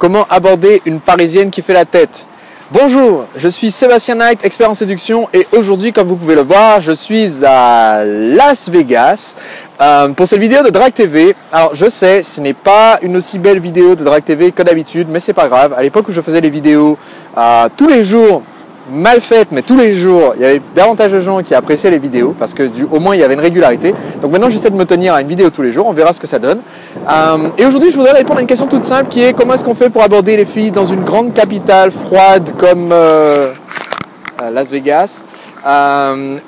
Comment aborder une Parisienne qui fait la tête? Bonjour, je suis Sébastien Knight, expert en séduction, et aujourd'hui, comme vous pouvez le voir, je suis à Las Vegas pour cette vidéo de Drag TV. Alors je sais, ce n'est pas une aussi belle vidéo de Drag TV que d'habitude, mais c'est pas grave. À l'époque où je faisais les vidéos tous les jours, mal faites, mais tous les jours, il y avait davantage de gens qui appréciaient les vidéos parce que au moins il y avait une régularité. Donc maintenant j'essaie de me tenir à une vidéo tous les jours, on verra ce que ça donne. Et aujourd'hui je voudrais répondre à une question toute simple qui est comment est-ce qu'on fait pour aborder les filles dans une grande capitale froide comme Las Vegas,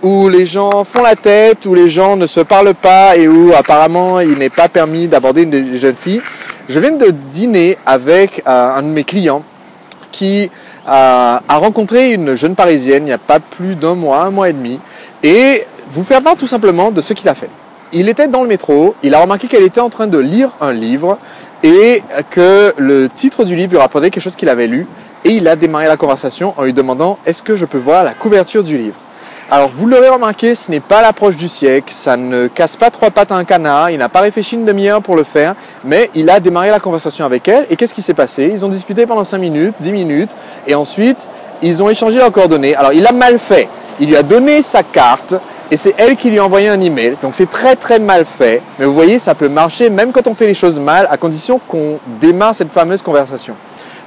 où les gens font la tête, où les gens ne se parlent pas et où apparemment il n'est pas permis d'aborder une jeune fille. Je viens de dîner avec un de mes clients qui a rencontré une jeune Parisienne il n'y a pas plus d'un mois et demi, et vous faire part tout simplement de ce qu'il a fait. Il était dans le métro, il a remarqué qu'elle était en train de lire un livre et que le titre du livre lui rappelait quelque chose qu'il avait lu, et il a démarré la conversation en lui demandant « Est-ce que je peux voir la couverture du livre ?» Alors vous l'aurez remarqué, ce n'est pas l'approche du siècle, ça ne casse pas trois pattes à un canard, il n'a pas réfléchi une demi-heure pour le faire, mais il a démarré la conversation avec elle, et qu'est-ce qui s'est passé? Ils ont discuté pendant 5 minutes, 10 minutes, et ensuite ils ont échangé leurs coordonnées. Alors il a mal fait, il lui a donné sa carte, et c'est elle qui lui a envoyé un email, donc c'est très très mal fait, mais vous voyez, ça peut marcher même quand on fait les choses mal, à condition qu'on démarre cette fameuse conversation.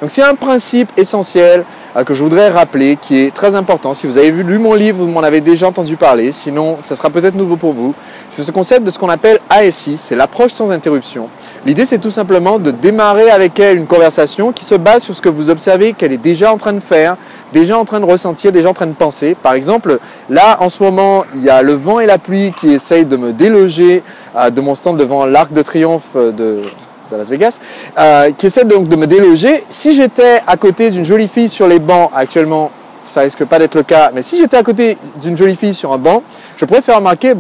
Donc c'est un principe essentiel que je voudrais rappeler, qui est très important. Si vous avez lu mon livre, vous m'en avez déjà entendu parler, sinon ça sera peut-être nouveau pour vous. C'est ce concept de ce qu'on appelle ASI, c'est l'approche sans interruption. L'idée c'est tout simplement de démarrer avec elle une conversation qui se base sur ce que vous observez qu'elle est déjà en train de faire, déjà en train de ressentir, déjà en train de penser. Par exemple, là en ce moment, il y a le vent et la pluie qui essayent de me déloger de mon stand devant l'Arc de Triomphe de Las Vegas, qui essaie donc de me déloger. Si j'étais à côté d'une jolie fille sur les bancs, actuellement ça risque pas d'être le cas, mais si j'étais à côté d'une jolie fille sur un banc, je pourrais faire remarquer,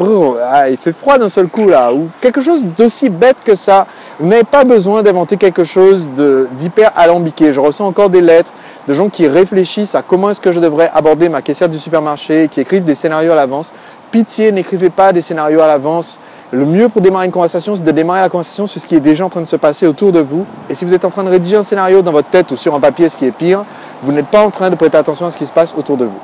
il fait froid d'un seul coup là, ou quelque chose d'aussi bête que ça. Vous n'avez pas besoin d'inventer quelque chose d'hyper alambiqué. Je reçois encore des lettres de gens qui réfléchissent à comment est-ce que je devrais aborder ma caissière du supermarché, qui écrivent des scénarios à l'avance. Pitié, n'écrivez pas des scénarios à l'avance. Le mieux pour démarrer une conversation, c'est de démarrer la conversation sur ce qui est déjà en train de se passer autour de vous. Et si vous êtes en train de rédiger un scénario dans votre tête ou sur un papier, ce qui est pire, vous n'êtes pas en train de prêter attention à ce qui se passe autour de vous.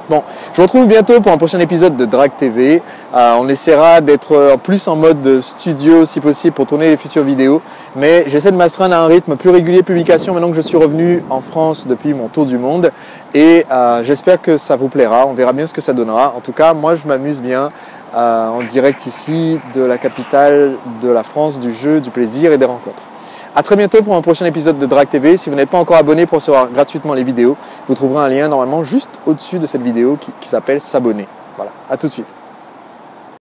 Bon, je vous retrouve bientôt pour un prochain épisode de Drag TV. On essaiera d'être plus en mode studio si possible pour tourner les futures vidéos. Mais j'essaie de m'astreindre à un rythme plus régulier de publication maintenant que je suis revenu en France depuis mon tour du monde. Et j'espère que ça vous plaira. On verra bien ce que ça donnera. En tout cas, moi je m'amuse bien en direct ici de la capitale de la France, du jeu, du plaisir et des rencontres. A très bientôt pour un prochain épisode de Drag TV. Si vous n'êtes pas encore abonné pour recevoir gratuitement les vidéos, vous trouverez un lien normalement juste au-dessus de cette vidéo qui s'appelle s'abonner. Voilà, à tout de suite.